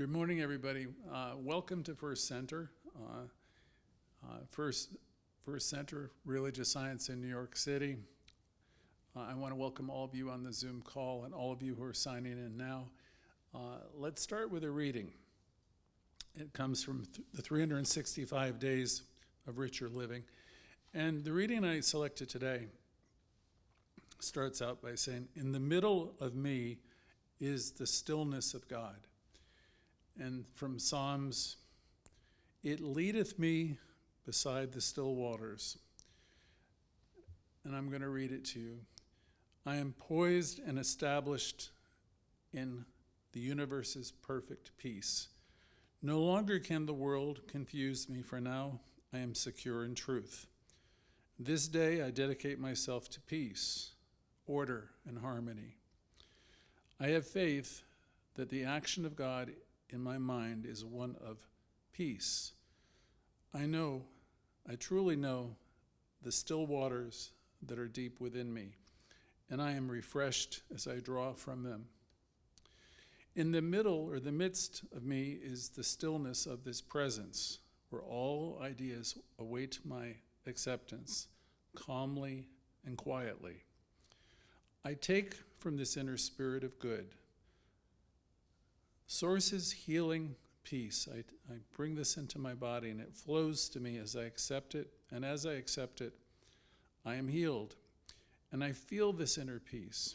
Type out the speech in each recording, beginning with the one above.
Good morning, everybody. Welcome to First Center. First Center, Religious Science in New York City. I want to welcome all of you on the Zoom call and all of you who are signing in now. Let's start with a reading. It comes from the 365 Days of Richer Living. And the reading I selected today starts out by saying, "In the middle of me is the stillness of God." And from Psalms, "It leadeth me beside the still waters." And I'm going to read it to you. "I am poised and established in the universe's perfect peace. No longer can the world confuse me, for now I am secure in truth. This day I dedicate myself to peace, order, and harmony. I have faith that the action of God in my mind is one of peace. I truly know the still waters that are deep within me, and I am refreshed as I draw from them. In the middle or the midst of me is the stillness of this presence, where all ideas await my acceptance, calmly and quietly. I take from this inner spirit of good Source's healing peace. I bring this into my body, and it flows to me as I accept it. And as I accept it, I am healed. And I feel this inner peace,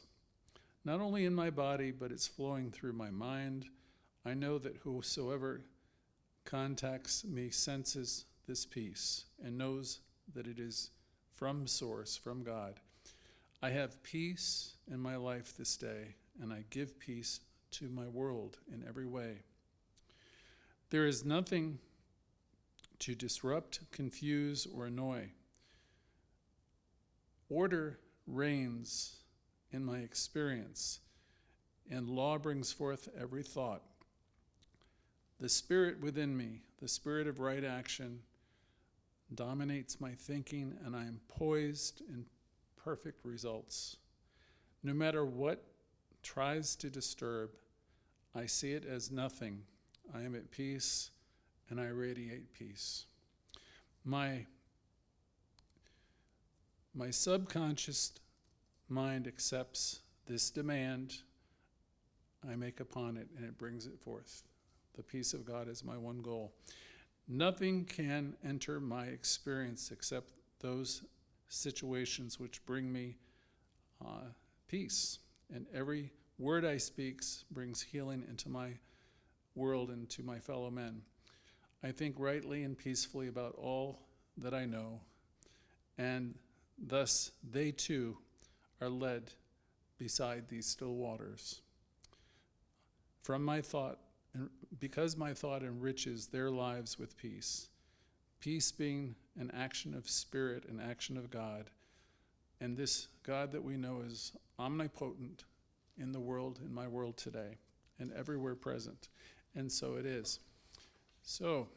not only in my body, but it's flowing through my mind. I know that whosoever contacts me senses this peace and knows that it is from Source, from God. I have peace in my life this day, and I give peace to my world in every way. There is nothing to disrupt, confuse, or annoy. Order reigns in my experience, and law brings forth every thought. The spirit within me, the spirit of right action, dominates my thinking, and I am poised in perfect results. No matter what tries to disturb, I see it as nothing. I am at peace, and I radiate peace. My subconscious mind accepts this demand I make upon it, and it brings it forth. The peace of God is my one goal. Nothing can enter my experience except those situations which bring me peace. And every word I speak brings healing into my world and to my fellow men. I think rightly and peacefully about all that I know, and thus they too are led beside these still waters. From my thought, and because my thought enriches their lives with peace, peace being an action of spirit, an action of God, and this God that we know is omnipotent in the world, in my world today, and everywhere present. And so it is. So,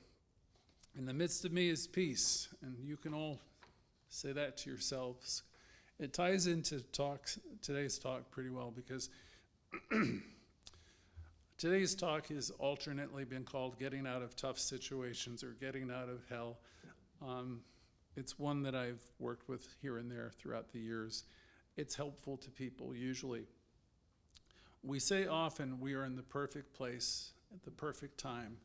in the midst of me is peace, and you can all say that to yourselves. It ties into today's talk pretty well, because today's talk has alternately been called Getting Out of Tough Situations or Getting Out of Hell. It's one that I've worked with here and there throughout the years. It's helpful to people usually. We say often we are in the perfect place at the perfect time.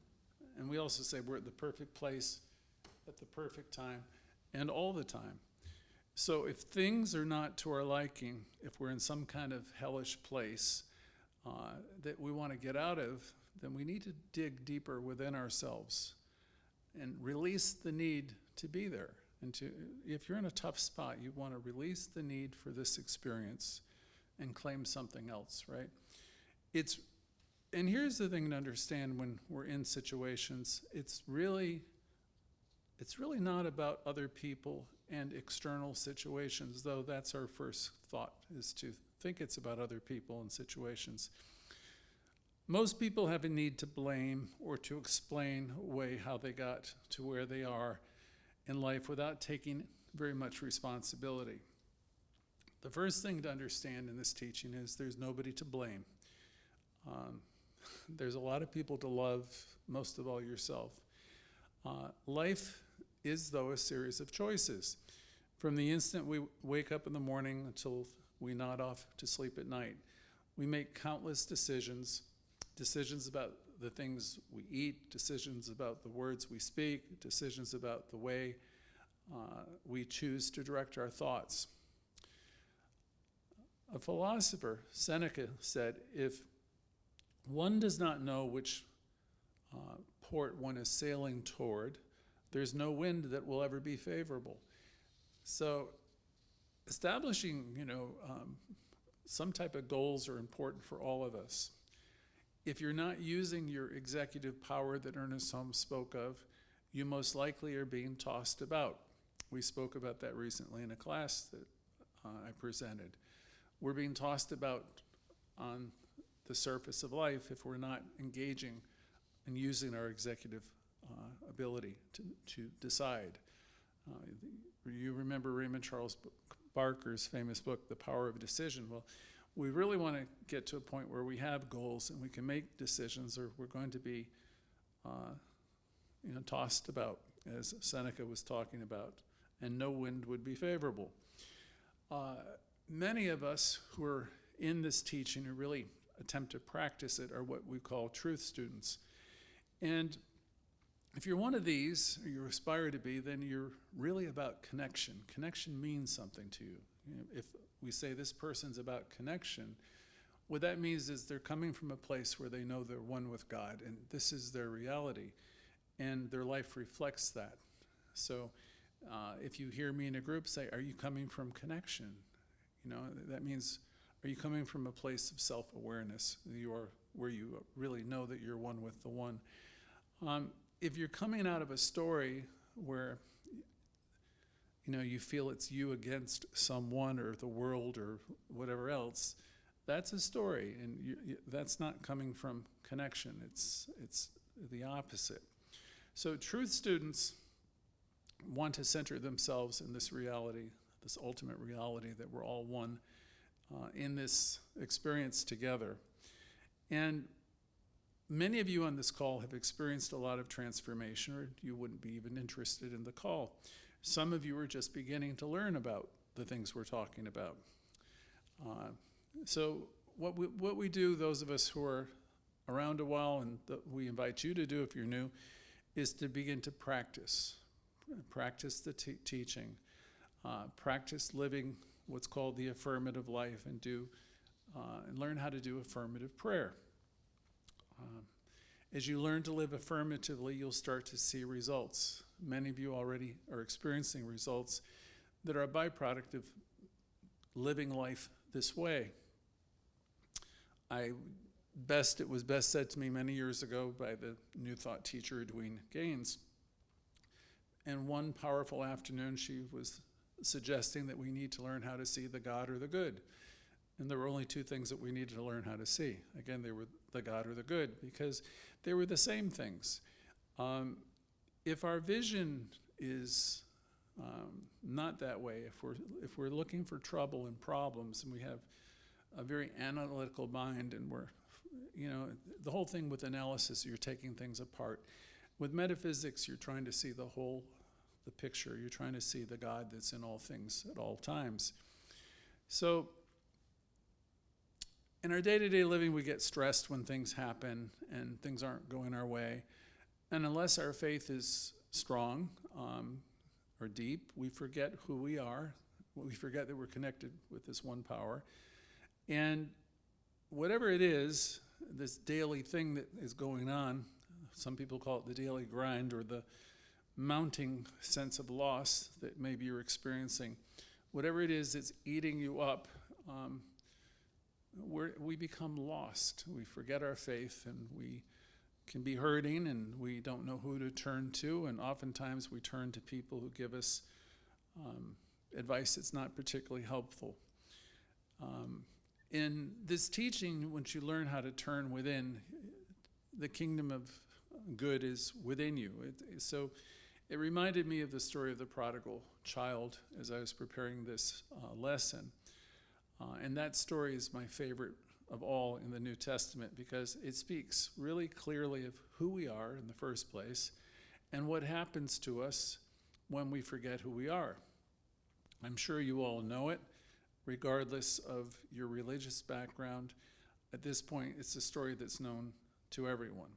And we also say we're at the perfect place at the perfect time and all the time. So if things are not to our liking, if we're in some kind of hellish place that we want to get out of, then we need to dig deeper within ourselves and release the need to be there. And if you're in a tough spot, you want to release the need for this experience and claim something else, right? And here's the thing to understand when we're in situations, it's really not about other people and external situations, though that's our first thought, is to think it's about other people and situations. Most people have a need to blame or to explain away how they got to where they are in life without taking very much responsibility. The first thing to understand in this teaching is there's nobody to blame. There's a lot of people to love, most of all yourself. Life is, though, a series of choices. From the instant we wake up in the morning until we nod off to sleep at night, we make countless decisions about the things we eat, decisions about the words we speak, decisions about the way we choose to direct our thoughts. A philosopher, Seneca, said, if one does not know which port one is sailing toward, there's no wind that will ever be favorable. So establishing, some type of goals are important for all of us. If you're not using your executive power that Ernest Holmes spoke of, you most likely are being tossed about. We spoke about that recently in a class that I presented. We're being tossed about on the surface of life if we're not engaging and using our executive ability to decide. You remember Raymond Charles Barker's famous book, The Power of Decision. Well, we really want to get to a point where we have goals and we can make decisions, or we're going to be tossed about, as Seneca was talking about, and no wind would be favorable. Many of us who are in this teaching who really attempt to practice it are what we call truth students. And if you're one of these, or you aspire to be, then you're really about connection. Connection means something to you. If we say this person's about connection, what that means is they're coming from a place where they know they're one with God, and this is their reality, and their life reflects that. So if you hear me in a group say, are you coming from connection? That means, are you coming from a place of self-awareness? Where you really know that you're one with the one. If you're coming out of a story where you feel it's you against someone or the world or whatever else, that's a story, and that's not coming from connection. It's the opposite. So truth students want to center themselves in this reality, this ultimate reality that we're all one in this experience together. And many of you on this call have experienced a lot of transformation, or you wouldn't be even interested in the call. Some of you are just beginning to learn about the things we're talking about. So what we do, those of us who are around a while, and we invite you to do if you're new, is to begin to practice the teaching, practice living what's called the affirmative life, and learn how to do affirmative prayer. As you learn to live affirmatively, you'll start to see results. Many of you already are experiencing results that are a byproduct of living life this way. It was best said to me many years ago by the New Thought teacher, Edwina Gaines. And one powerful afternoon, she was suggesting that we need to learn how to see the God or the good. And there were only two things that we needed to learn how to see. Again, they were the God or the good, because they were the same things. If our vision is not that way, if we're looking for trouble and problems, and we have a very analytical mind, and the whole thing with analysis, you're taking things apart. With metaphysics, you're trying to see the picture. You're trying to see the God that's in all things at all times. So in our day-to-day living, we get stressed when things happen and things aren't going our way. And unless our faith is strong or deep, we forget who we are. We forget that we're connected with this one power. And whatever it is, this daily thing that is going on, some people call it the daily grind, or the mounting sense of loss that maybe you're experiencing. Whatever it is that's eating you up, we become lost. We forget our faith, and we can be hurting, and we don't know who to turn to, and oftentimes we turn to people who give us advice that's not particularly helpful. In this teaching, once you learn how to turn within, the kingdom of good is within you. So it reminded me of the story of the prodigal child as I was preparing this lesson. And that story is my favorite of all in the New Testament because it speaks really clearly of who we are in the first place and what happens to us when we forget who we are. I'm sure you all know it, regardless of your religious background. At this point, it's a story that's known to everyone.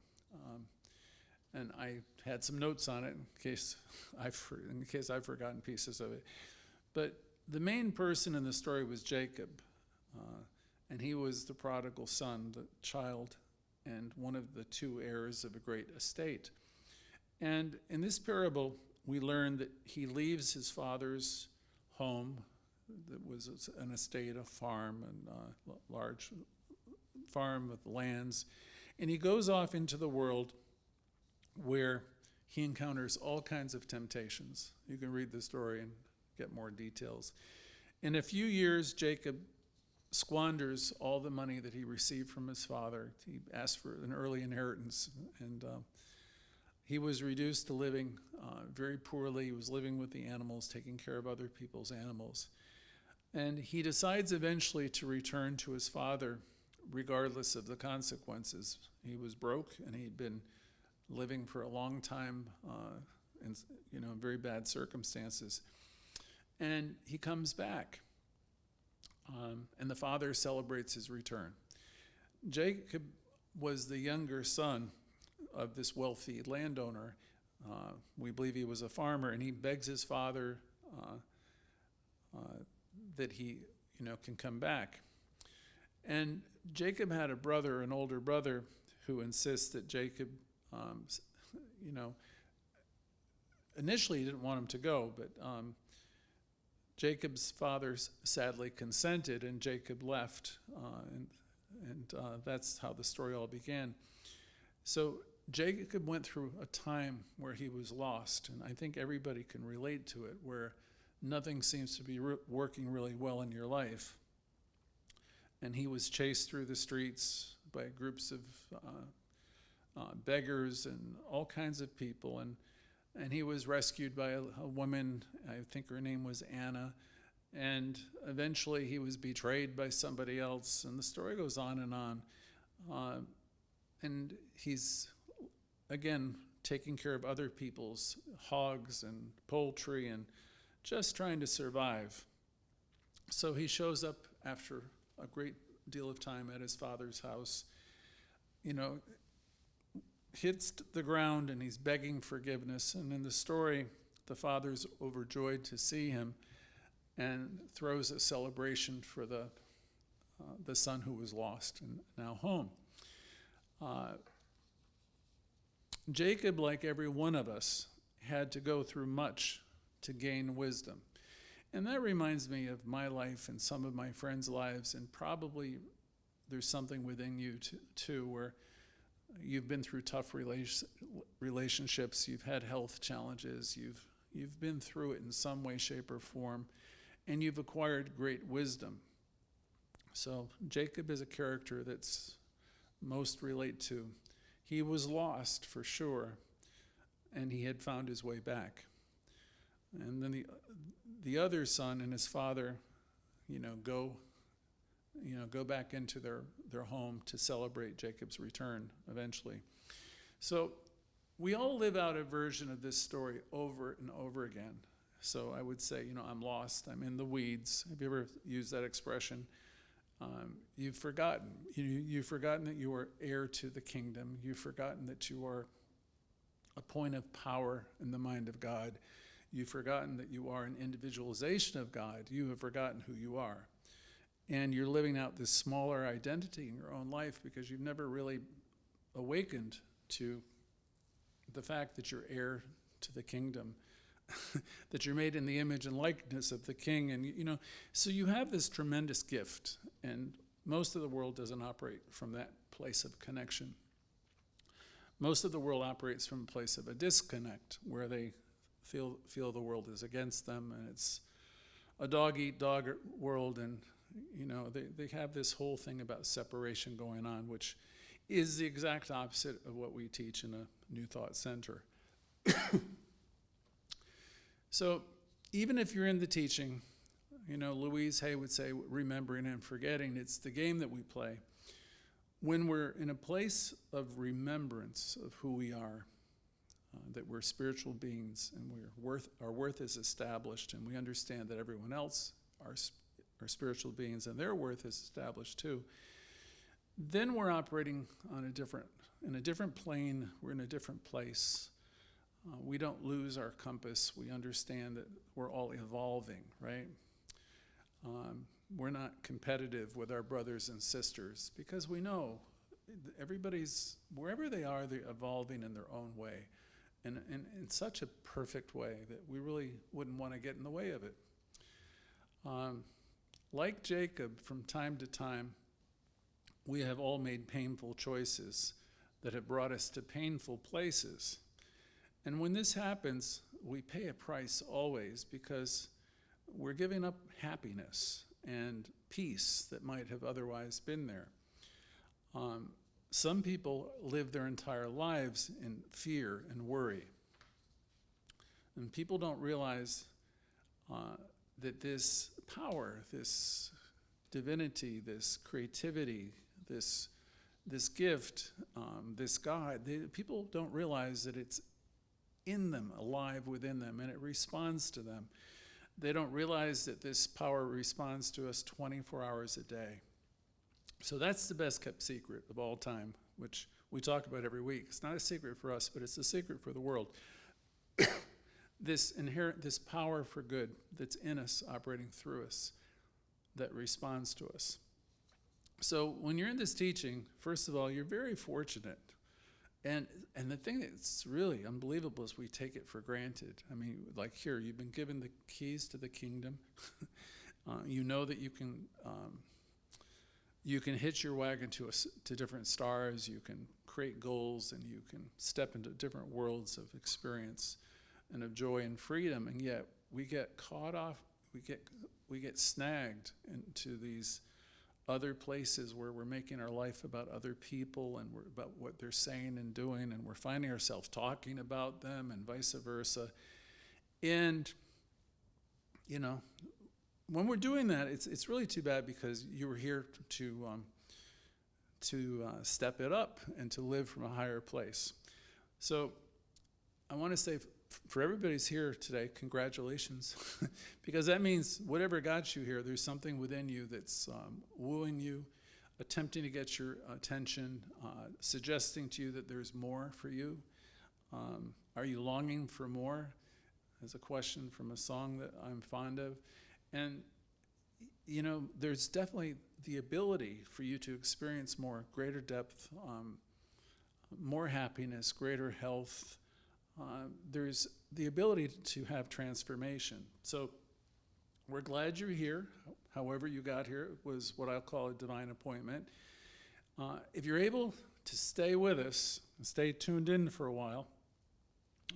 And I had some notes on it in case I've forgotten pieces of it. But the main person in the story was Jacob, and he was the prodigal son, the child, and one of the two heirs of a great estate. And in this parable, we learn that he leaves his father's home, that was an estate, a farm, and a large farm with lands, and he goes off into the world where he encounters all kinds of temptations. You can read the story and get more details. In a few years, Jacob squanders all the money that he received from his father. He asked for an early inheritance, and he was reduced to living very poorly. He was living with the animals, taking care of other people's animals. And he decides eventually to return to his father, regardless of the consequences. He was broke, and he'd been living for a long time in very bad circumstances. And he comes back, and the father celebrates his return. Jacob was the younger son of this wealthy landowner. We believe he was a farmer, and he begs his father that he can come back. And Jacob had a brother, an older brother, who insists that Jacob, initially he didn't want him to go, but Jacob's father sadly consented, and Jacob left, and that's how the story all began. So Jacob went through a time where he was lost, and I think everybody can relate to it, where nothing seems to be working really well in your life. And he was chased through the streets by groups of beggars and all kinds of people, and he was rescued by a woman, I think her name was Anna, and eventually he was betrayed by somebody else, and the story goes on and on. And he's, again, taking care of other people's hogs and poultry and just trying to survive. So he shows up after a great deal of time at his father's house, hits the ground, and he's begging forgiveness. And in the story, the father's overjoyed to see him and throws a celebration for the son who was lost and now home. Jacob, like every one of us, had to go through much to gain wisdom. And that reminds me of my life and some of my friends' lives, and probably there's something within you too, where you've been through tough relationships, you've had health challenges, you've been through it in some way, shape, or form, and you've acquired great wisdom. So Jacob is a character that's most relate to. He was lost for sure, and he had found his way back. And then the other son and his father, go back into their home to celebrate Jacob's return eventually. So we all live out a version of this story over and over again. So I would say, I'm lost, I'm in the weeds. Have you ever used that expression? You've forgotten. You've forgotten that you are heir to the kingdom. You've forgotten that you are a point of power in the mind of God. You've forgotten that you are an individualization of God. You have forgotten who you are. And you're living out this smaller identity in your own life because you've never really awakened to the fact that you're heir to the kingdom, that you're made in the image and likeness of the King. And, so you have this tremendous gift, and most of the world doesn't operate from that place of connection. Most of the world operates from a place of a disconnect, where they feel the world is against them, and it's a dog-eat-dog world, and they have this whole thing about separation going on, which is the exact opposite of what we teach in a New Thought Center. So even if you're in the teaching, Louise Hay would say, remembering and forgetting, it's the game that we play. When we're in a place of remembrance of who we are, that we're spiritual beings and our worth is established, and we understand that everyone else are spiritual beings and their worth is established too, then we're operating in a different plane. We're in a different place. We don't lose our compass. We understand that we're all evolving, right? We're not competitive with our brothers and sisters because we know wherever they are, they're evolving in their own way, and in such a perfect way that we really wouldn't want to get in the way of it. Like Jacob, from time to time, we have all made painful choices that have brought us to painful places. And when this happens, we pay a price always because we're giving up happiness and peace that might have otherwise been there. Some people live their entire lives in fear and worry. And people don't realize that this power, this divinity, this creativity, this gift, this God, people don't realize that it's in them, alive within them, and it responds to them. They don't realize that this power responds to us 24 hours a day. So that's the best kept secret of all time, which we talk about every week. It's not a secret for us, but it's a secret for the world. This power for good that's in us, operating through us, that responds to us. So when you're in this teaching, first of all, you're very fortunate. And the thing that's really unbelievable is we take it for granted. I mean, like here, you've been given the keys to the kingdom. You know that you can hitch your wagon to different stars. You can create goals, and you can step into different worlds of experience and of joy and freedom. And yet we get caught off. We get snagged into these other places where we're making our life about other people and we're about what they're saying and doing, and we're finding ourselves talking about them and vice versa. And, you know, when we're doing that, it's really too bad because you were here to step it up and to live from a higher place. So I want to say for everybody's here today, congratulations, because that means whatever got you here, there's something within you that's wooing you, attempting to get your attention, suggesting to you that there's more for you. Are you longing for more? Is a question from a song that I'm fond of. And, you know, there's definitely the ability for you to experience more, greater depth, more happiness, greater health. There's the ability to have transformation. So we're glad you're here. However you got here, it was what I'll call a divine appointment. If you're able to stay with us and stay tuned in for a while,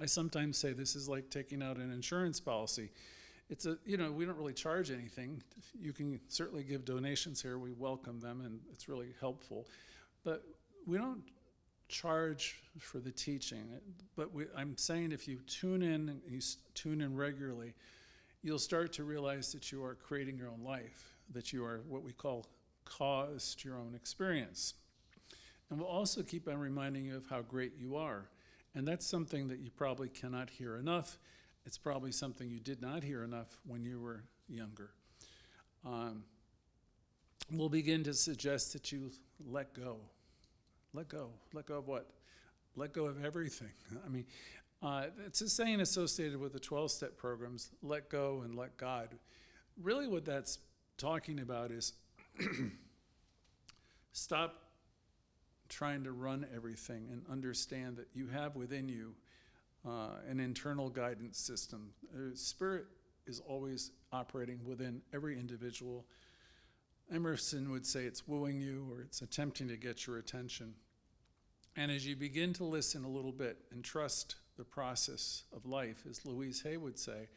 I sometimes say this is like taking out an insurance policy. It's we don't really charge anything. You can certainly give donations here. We welcome them, and it's really helpful. But we don't charge for the teaching, but I'm saying if you tune in and you tune in regularly, you'll start to realize that you are creating your own life, that you are what we call cause to your own experience. And we'll also keep on reminding you of how great you are. And that's something that you probably cannot hear enough. It's probably something you did not hear enough when you were younger. We'll begin to suggest that you let go. Let go. Let go of what? Let go of everything. I mean, it's a saying associated with the 12-step programs, let go and let God. Really what that's talking about is stop trying to run everything and understand that you have within you an internal guidance system. Spirit is always operating within every individual. Emerson would say it's wooing you or it's attempting to get your attention. And as you begin to listen a little bit and trust the process of life, as Louise would say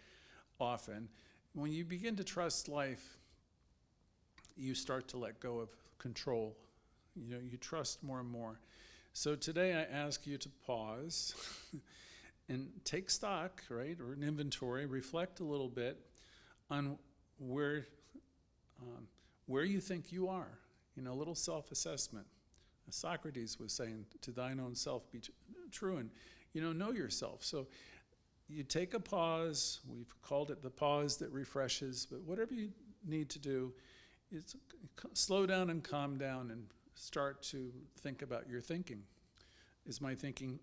often, when you begin to trust life, you start to let go of control. You trust more and more. So today I ask you to pause and take stock, right, or an inventory, reflect a little bit on where you think you are, a little self-assessment Socrates was saying, to thine own self be true, and know yourself. So you take a pause. We've called it the pause that refreshes, but whatever you need to do is slow down and calm down and start to think about your thinking. Is my thinking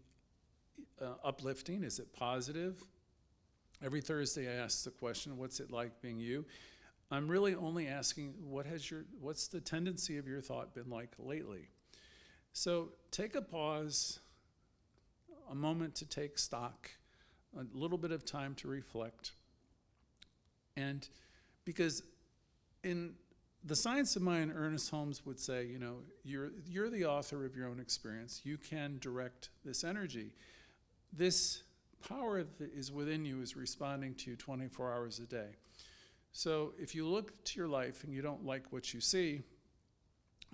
uplifting? Is it positive? Every Thursday I ask the question, what's it like being you? I'm really only asking, what's the tendency of your thought been like lately? So take a pause, a moment to take stock, a little bit of time to reflect. And because in the science of mind, Ernest Holmes would say, you're the author of your own experience. You can direct this energy. This power that is within you is responding to you 24 hours a day. So if you look to your life and you don't like what you see,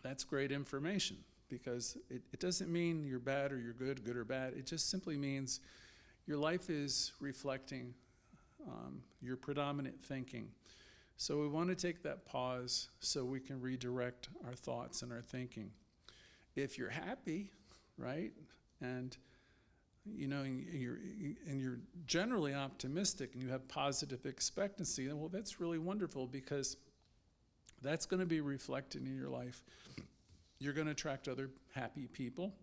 that's great information, because it doesn't mean you're bad or you're good or bad. It just simply means your life is reflecting your predominant thinking. So we want to take that pause so we can redirect our thoughts and our thinking. If you're happy, right, and you're generally optimistic and you have positive expectancy, then, well, that's really wonderful, because that's going to be reflected in your life. You're going to attract other happy people.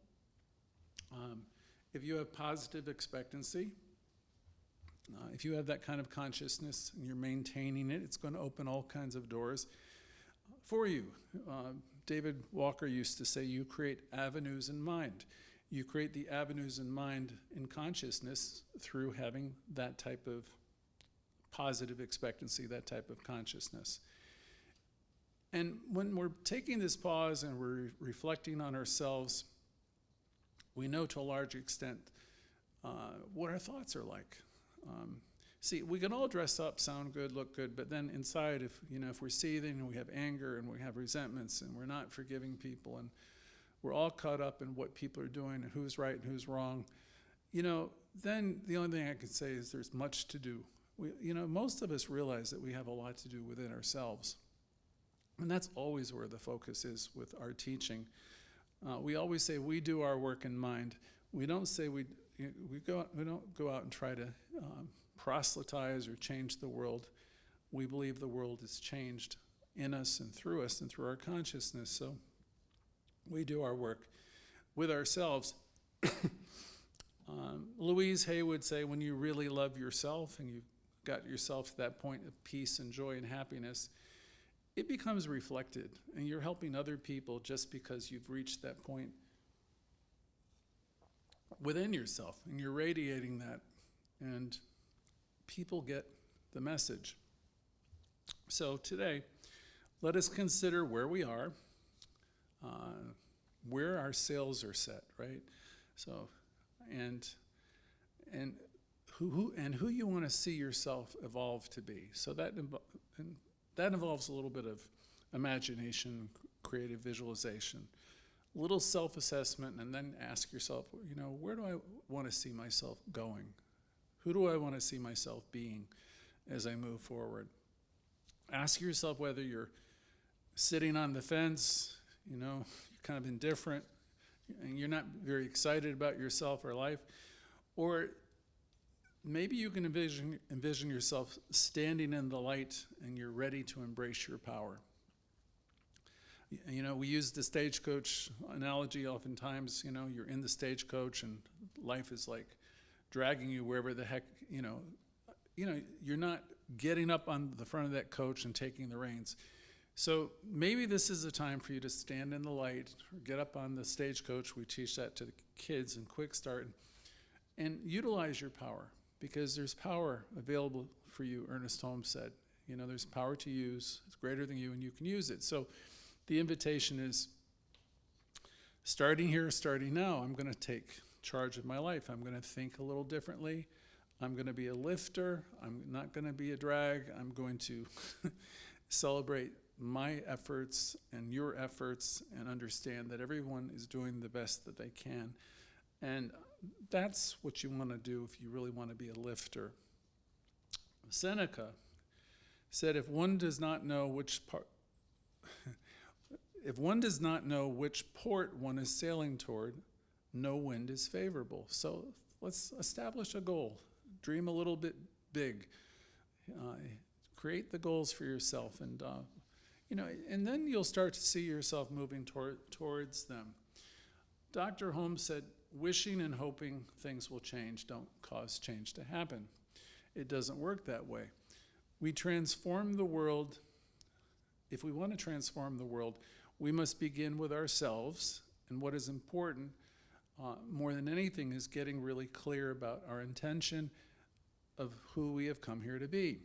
If you have positive expectancy, if you have that kind of consciousness and you're maintaining it, it's going to open all kinds of doors for you. David Walker used to say, you create avenues in mind. You create the avenues in mind in consciousness through having that type of positive expectancy, that type of consciousness. And when we're taking this pause and we're reflecting on ourselves, we know to a large extent what our thoughts are like. See, we can all dress up, sound good, look good, but then inside, if we're seething and we have anger and we have resentments and we're not forgiving people and we're all caught up in what people are doing and who's right and who's wrong, then the only thing I can say is there's much to do. Most of us realize that we have a lot to do within ourselves. And that's always where the focus is with our teaching. We always say we do our work in mind. We don't say we don't go out and try to proselytize or change the world. We believe the world is changed in us and through our consciousness. So we do our work with ourselves. Louise Hay would say, when you really love yourself and you've got yourself to that point of peace and joy and happiness, it becomes reflected, and you're helping other people just because you've reached that point within yourself, and you're radiating that, and people get the message. So today, let us consider where we are, where our sails are set, right? So, and who you want to see yourself evolve to be. So that involves a little bit of imagination, creative visualization, a little self-assessment, and then ask yourself, where do I want to see myself going? Who do I want to see myself being as I move forward? Ask yourself whether you're sitting on the fence, you're kind of indifferent, and you're not very excited about yourself or life, or maybe you can envision yourself standing in the light and you're ready to embrace your power. We use the stagecoach analogy oftentimes. You're in the stagecoach and life is like dragging you wherever the heck, you're not getting up on the front of that coach and taking the reins. So maybe this is a time for you to stand in the light or get up on the stagecoach. We teach that to the kids in Quick Start, and utilize your power, because there's power available for you, Ernest Holmes said. There's power to use. It's greater than you, and you can use it. So the invitation is, starting here, starting now, I'm going to take charge of my life. I'm going to think a little differently. I'm going to be a lifter. I'm not going to be a drag. I'm going to celebrate my efforts and your efforts and understand that everyone is doing the best that they can. And that's what you want to do if you really want to be a lifter. Seneca said, if one does not know which part, If one does not know which port one is sailing toward, no wind is favorable. So let's establish a goal. Dream a little bit big. Create the goals for yourself, and and then you'll start to see yourself moving towards them. Dr. Holmes said, wishing and hoping things will change don't cause change to happen. It doesn't work that way. We transform the world. If we want to transform the world, we must begin with ourselves. And what is important, more than anything, is getting really clear about our intention of who we have come here to be.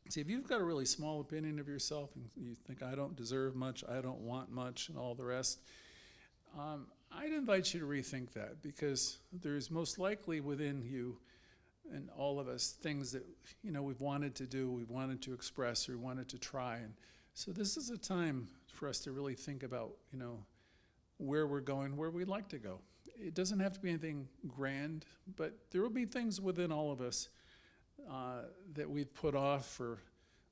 See, if you've got a really small opinion of yourself and you think, I don't deserve much, I don't want much, and all the rest, I'd invite you to rethink that, because there's most likely within you and all of us things that we've wanted to do, we've wanted to express, or we wanted to try. And so this is a time for us to really think about where we're going, where we'd like to go. It doesn't have to be anything grand, but there will be things within all of us that we've put off, or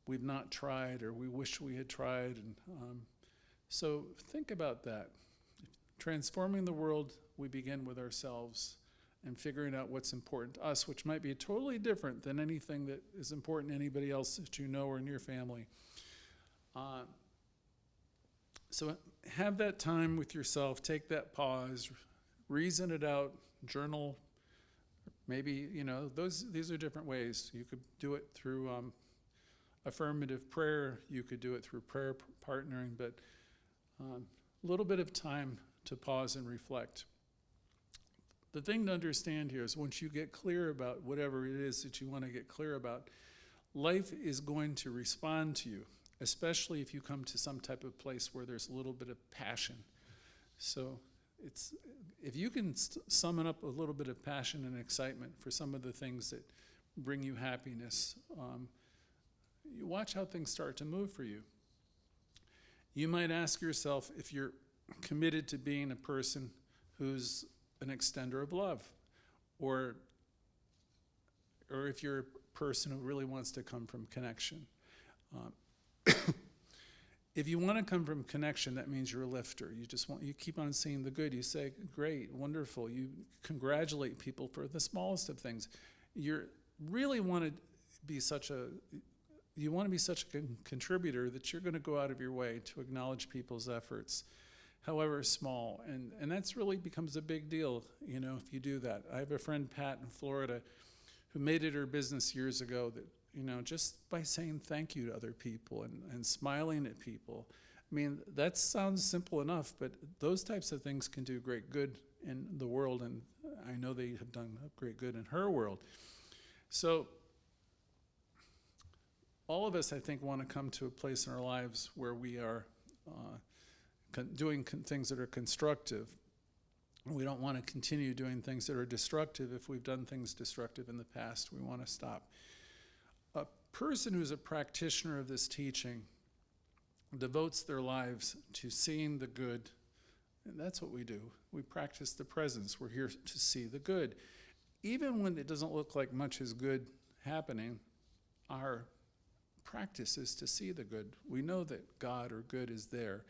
we've not tried, or we wish we had tried. And so think about that. Transforming the world, we begin with ourselves and figuring out what's important to us, which might be totally different than anything that is important to anybody else that you know or in your family. So have that time with yourself, take that pause, reason it out, journal. Maybe, these are different ways. You could do it through affirmative prayer. You could do it through prayer partnering, but a little bit of time to pause and reflect. The thing to understand here is once you get clear about whatever it is that you want to get clear about, life is going to respond to you, especially if you come to some type of place where there's a little bit of passion. So if you can summon up a little bit of passion and excitement for some of the things that bring you happiness, you watch how things start to move for you. You might ask yourself if you're committed to being a person who's an extender of love, or if you're a person who really wants to come from connection. If you want to come from connection, that means you're a lifter. You keep on seeing the good. You say, great, wonderful. You congratulate people for the smallest of things. You really want to be such a contributor that you're going to go out of your way to acknowledge people's efforts, however small. And that's really becomes a big deal, if you do that. I have a friend, Pat, in Florida, who made it her business years ago that, just by saying thank you to other people and smiling at people. I mean, that sounds simple enough, but those types of things can do great good in the world, and I know they have done great good in her world. So all of us, I think, want to come to a place in our lives where we are doing things that are constructive. We don't want to continue doing things that are destructive. If we've done things destructive in the past, we want to stop. A person who's a practitioner of this teaching devotes their lives to seeing the good, and that's what we do. We practice the presence. We're here to see the good. Even when it doesn't look like much is good happening, our practice is to see the good. We know that God or good is there.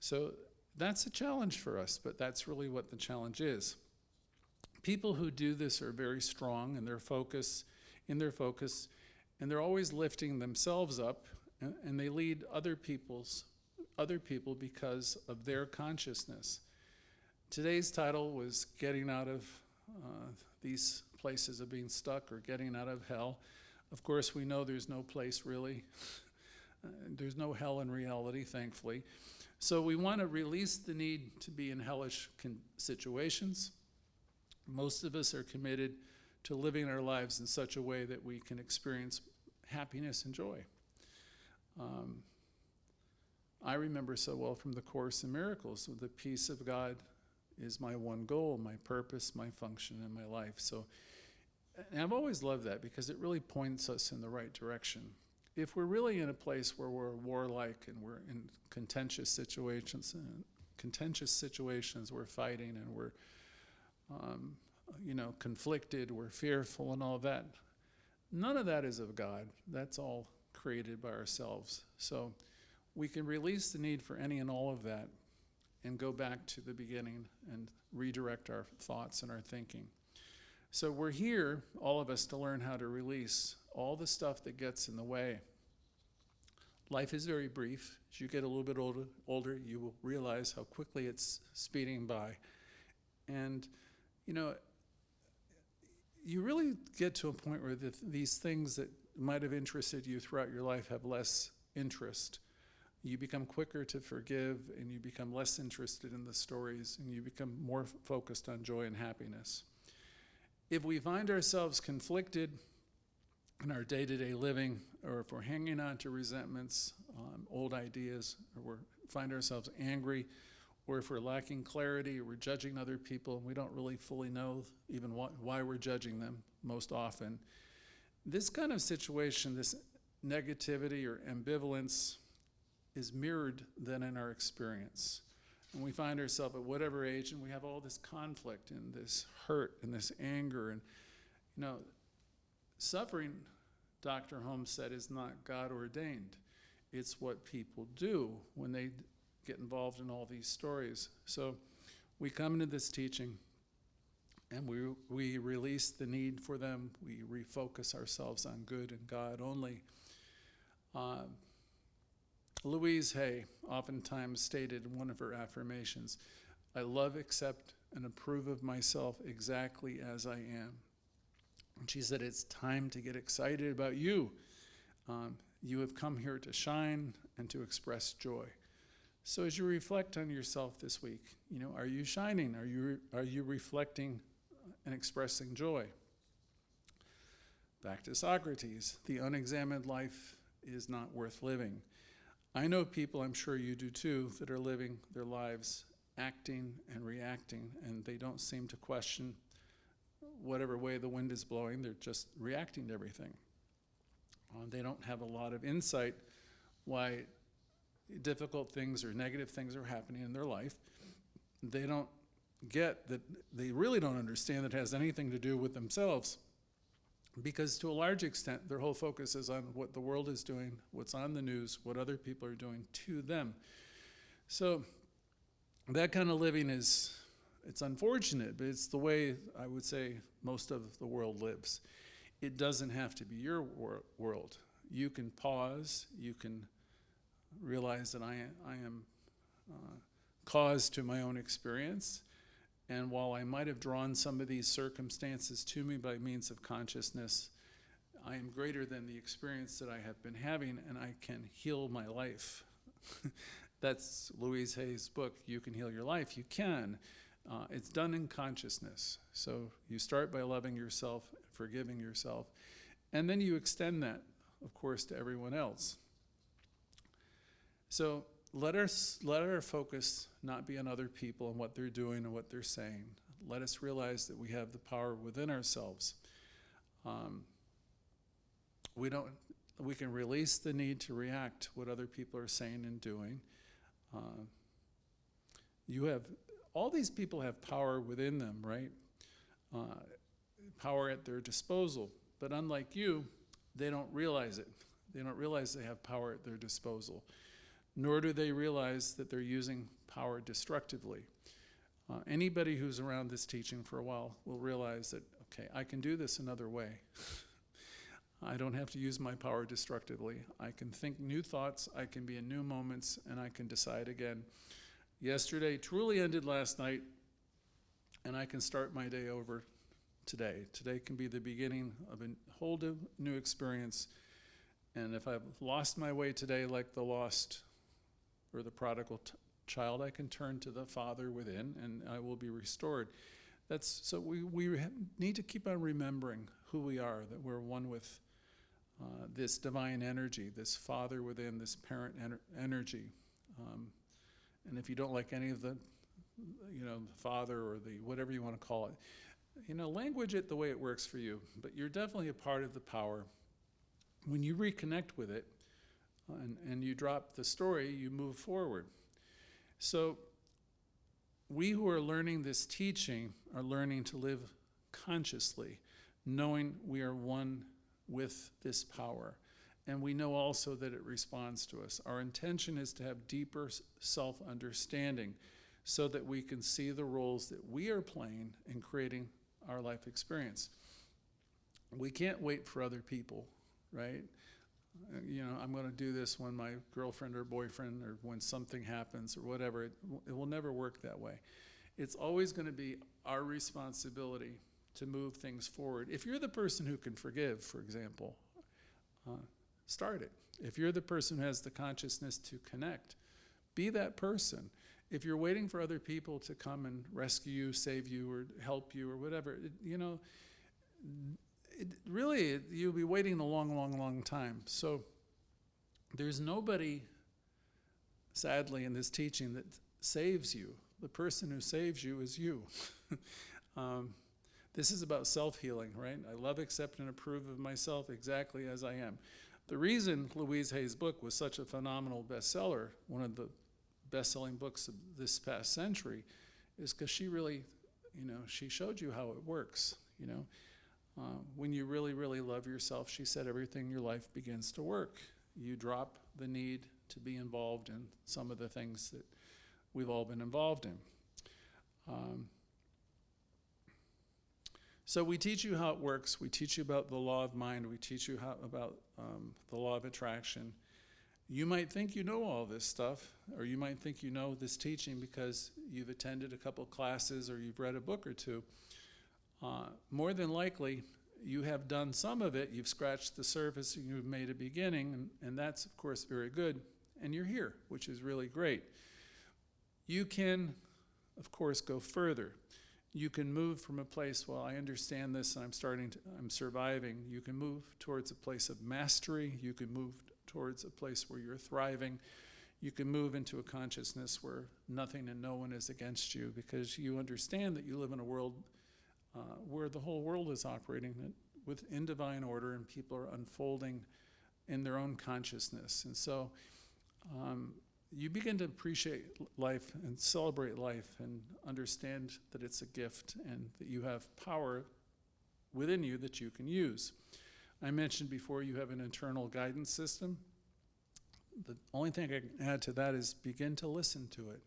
So that's a challenge for us, but that's really what the challenge is. People who do this are very strong in their focus, and they're always lifting themselves up, and they lead other people because of their consciousness. Today's title was Getting Out of These Places of Being Stuck, or Getting Out of Hell. Of course, we know there's no place really. There's no hell in reality, thankfully. So we want to release the need to be in hellish situations. Most of us are committed to living our lives in such a way that we can experience happiness and joy. I remember so well from the Course in Miracles, the peace of God is my one goal, my purpose, my function in my life. So, and I've always loved that because it really points us in the right direction. If we're really in a place where we're warlike and we're in contentious situations, we're fighting and we're, conflicted, we're fearful and all that, none of that is of God. That's all created by ourselves. So we can release the need for any and all of that and go back to the beginning and redirect our thoughts and our thinking. So we're here, all of us, to learn how to release all the stuff that gets in the way. Life is very brief. As you get a little bit older, you will realize how quickly it's speeding by. And, you really get to a point where these things that might have interested you throughout your life have less interest. You become quicker to forgive, and you become less interested in the stories, and you become more focused on joy and happiness. If we find ourselves conflicted in our day-to-day living, or if we're hanging on to resentments, old ideas, or we find ourselves angry, or if we're lacking clarity, or we're judging other people, and we don't really fully know even why we're judging them most often, this kind of situation, this negativity or ambivalence, is mirrored then in our experience. And we find ourselves at whatever age, and we have all this conflict and this hurt and this anger. And, suffering, Dr. Holmes said, is not God ordained. It's what people do when they get involved in all these stories. So we come into this teaching, and we release the need for them. We refocus ourselves on good and God only. Louise Hay oftentimes stated in one of her affirmations, "I love, accept, and approve of myself exactly as I am." And she said, it's time to get excited about you. You have come here to shine and to express joy. So as you reflect on yourself this week, are you shining? Are you reflecting and expressing joy? Back to Socrates, the unexamined life is not worth living. I know people, I'm sure you do too, that are living their lives acting and reacting, and they don't seem to question whatever way the wind is blowing. They're just reacting to everything. They don't have a lot of insight why difficult things or negative things are happening in their life. They don't get that, they really don't understand that it has anything to do with themselves, because to a large extent their whole focus is on what the world is doing, what's on the news, what other people are doing to them. So that kind of living it's unfortunate, but it's the way I would say most of the world lives. It doesn't have to be your world. You can pause, you can realize that I am cause to my own experience, and while I might have drawn some of these circumstances to me by means of consciousness, I am greater than the experience that I have been having, and I can heal my life. That's Louise Hay's book, You Can Heal Your Life. You can. It's done in consciousness. So you start by loving yourself, forgiving yourself, and then you extend that, of course, to everyone else. So let our focus not be on other people and what they're doing and what they're saying. Let us realize that we have the power within ourselves. We can release the need to react to what other people are saying and doing. All these people have power within them, right? Power at their disposal. But unlike you, they don't realize it. They don't realize they have power at their disposal. Nor do they realize that they're using power destructively. Anybody who's around this teaching for a while will realize that, okay, I can do this another way. I don't have to use my power destructively. I can think new thoughts, I can be in new moments, and I can decide again. Yesterday truly ended last night, and I can start my day over today. Today can be the beginning of a whole new experience. And if I've lost my way today, like the lost or the prodigal child, I can turn to the Father within, and I will be restored. So we need to keep on remembering who we are, that we're one with this divine energy, this Father within, this parent energy. And if you don't like any of the Father or the whatever you want to call it, language it the way it works for you. But you're definitely a part of the power. When you reconnect with it and you drop the story, you move forward. So we who are learning this teaching are learning to live consciously, knowing we are one with this power. and we know also that it responds to us. Our intention is to have deeper self-understanding so that we can see the roles that we are playing in creating our life experience. We can't wait for other people, right? I'm going to do this when my girlfriend or boyfriend or when something happens or whatever. It will never work that way. It's always going to be our responsibility to move things forward. If you're the person who can forgive, for example, start it. If you're the person who has the consciousness to connect, be that person. If you're waiting for other people to come and rescue you, save you, or help you, or whatever, you'll be waiting a long, long, long time. So there's nobody, sadly, in this teaching that saves you. The person who saves you is you. This is about self-healing, right? I love, accept, and approve of myself exactly as I am. The reason Louise Hay's book was such a phenomenal bestseller, one of the best-selling books of this past century, is because she really, she showed you how it works, when you really, really love yourself, she said everything in your life begins to work. You drop the need to be involved in some of the things that we've all been involved in. So we teach you how it works. We teach you about the law of mind. We teach you about the law of attraction. You might think you know all this stuff, or you might think you know this teaching because you've attended a couple classes or you've read a book or two. More than likely, you have done some of it. You've scratched the surface and you've made a beginning, and that's, of course, very good. And you're here, which is really great. You can, of course, go further. You can move from a place, well, I understand this and I'm surviving. You can move towards a place of mastery. You can move towards a place where you're thriving. You can move into a consciousness where nothing and no one is against you because you understand that you live in a world where the whole world is operating in divine order and people are unfolding in their own consciousness. And so you begin to appreciate life and celebrate life and understand that it's a gift and that you have power within you that you can use. I mentioned before you have an internal guidance system. The only thing I can add to that is begin to listen to it.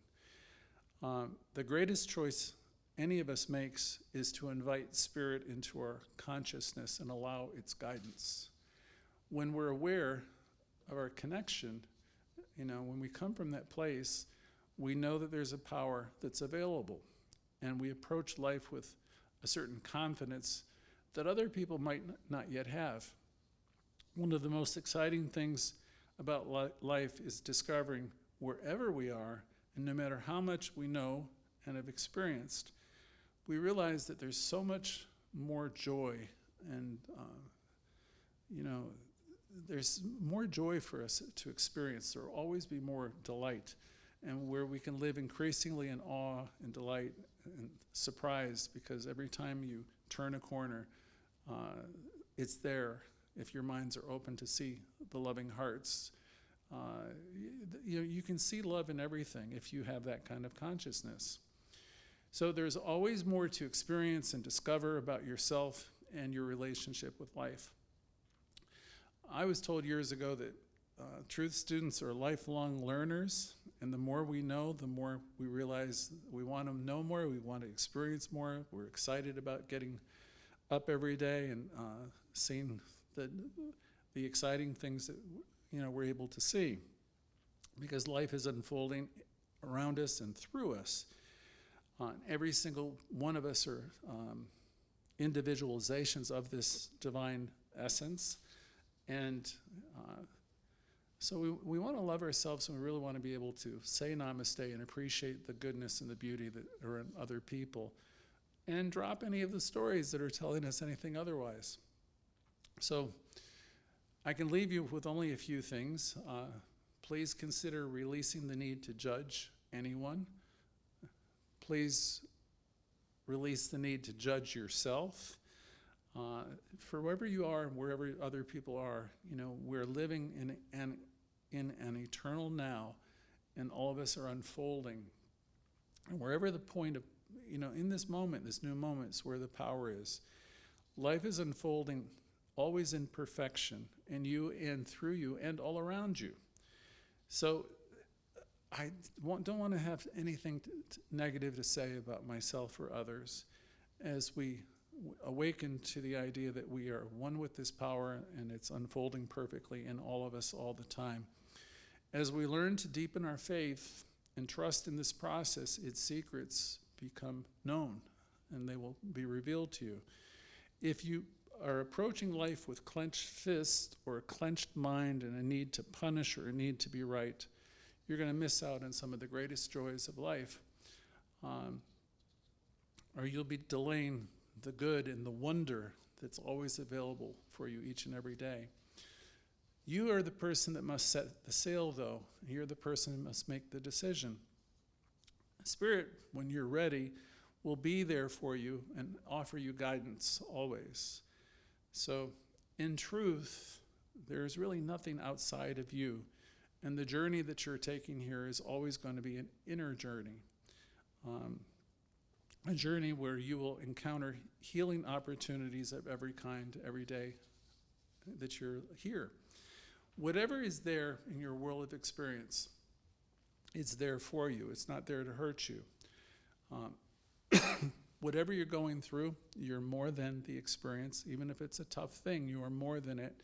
The greatest choice any of us makes is to invite spirit into our consciousness and allow its guidance. When we're aware of our connection, when we come from that place, we know that there's a power that's available. And we approach life with a certain confidence that other people might not yet have. One of the most exciting things about life is discovering wherever we are, and no matter how much we know and have experienced, we realize that there's so much more joy and, there's more joy for us to experience. There will always be more delight, and where we can live increasingly in awe and delight and surprise, because every time you turn a corner, it's there if your minds are open to see the loving hearts. You can see love in everything if you have that kind of consciousness. So there's always more to experience and discover about yourself and your relationship with life. I was told years ago that truth students are lifelong learners, and the more we know, the more we realize we want to know more, we want to experience more. We're excited about getting up every day and seeing the exciting things that we're able to see, because life is unfolding around us and through us. Every single one of us are individualizations of this divine essence. And so we want to love ourselves, and we really want to be able to say namaste and appreciate the goodness and the beauty that are in other people, and drop any of the stories that are telling us anything otherwise. So I can leave you with only a few things. Please consider releasing the need to judge anyone. Please release the need to judge yourself. For wherever you are and wherever other people are, we're living in an eternal now, and all of us are unfolding. And wherever the point of, in this moment, this new moment is where the power is. Life is unfolding always in perfection, in you and through you and all around you. So I don't want to have anything negative to say about myself or others as we awaken to the idea that we are one with this power and it's unfolding perfectly in all of us all the time. As we learn to deepen our faith and trust in this process, its secrets become known and they will be revealed to you. If you are approaching life with clenched fists or a clenched mind and a need to punish or a need to be right, you're going to miss out on some of the greatest joys of life. Or you'll be delaying the good and the wonder that's always available for you each and every day. You are the person that must set the sail, though. You're the person who must make the decision. Spirit, when you're ready, will be there for you and offer you guidance always. So, in truth, there's really nothing outside of you. And the journey that you're taking here is always going to be an inner journey. A journey where you will encounter healing opportunities of every kind every day that you're here. Whatever is there in your world of experience, it's there for you. It's not there to hurt you. Whatever you're going through, you're more than the experience. Even if it's a tough thing, you are more than it.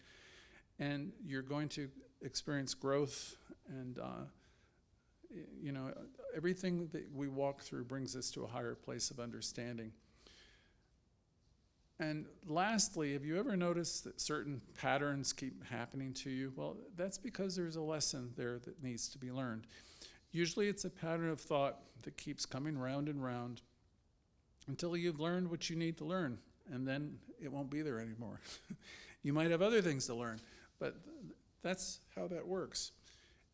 And you're going to experience growth and everything that we walk through brings us to a higher place of understanding. And lastly, have you ever noticed that certain patterns keep happening to you? Well, that's because there's a lesson there that needs to be learned. Usually it's a pattern of thought that keeps coming round and round until you've learned what you need to learn, and then it won't be there anymore. You might have other things to learn, but that's how that works.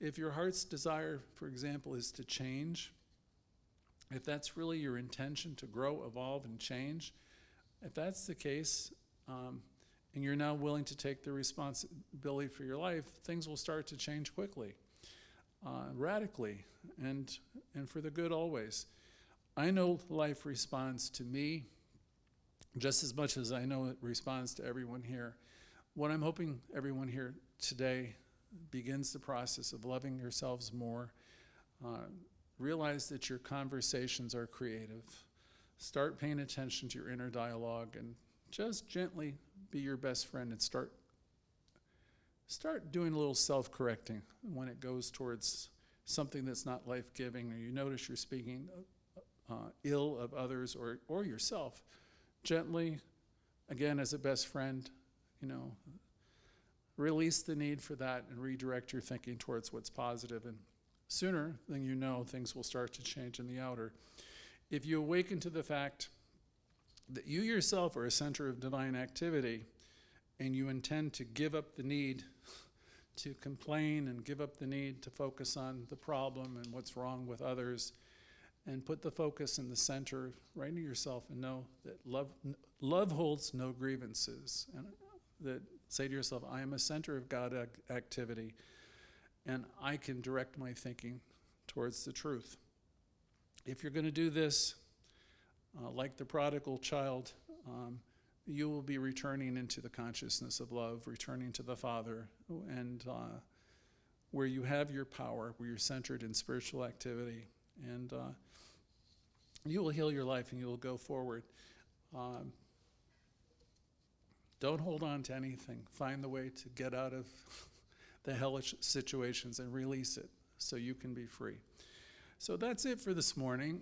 If your heart's desire, for example, is to change, if that's really your intention to grow, evolve, and change, if that's the case, and you're now willing to take the responsibility for your life, things will start to change quickly, radically, and for the good always. I know life responds to me just as much as I know it responds to everyone here. What I'm hoping everyone here today begins the process of loving yourselves more. Realize that your conversations are creative. Start paying attention to your inner dialogue and just gently be your best friend and start doing a little self-correcting when it goes towards something that's not life-giving, or you notice you're speaking ill of others or yourself. Gently, again, as a best friend, release the need for that and redirect your thinking towards what's positive. And sooner than you know, things will start to change in the outer. If you awaken to the fact that you yourself are a center of divine activity and you intend to give up the need to complain and give up the need to focus on the problem and what's wrong with others, and put the focus in the center right in yourself and know that love holds no grievances. And that say to yourself, I am a center of God activity, and I can direct my thinking towards the truth. If you're going to do this, like the prodigal child, you will be returning into the consciousness of love, returning to the Father, and where you have your power, where you're centered in spiritual activity, and you will heal your life and you will go forward. Don't hold on to anything. Find the way to get out of the hellish situations and release it so you can be free. So that's it for this morning.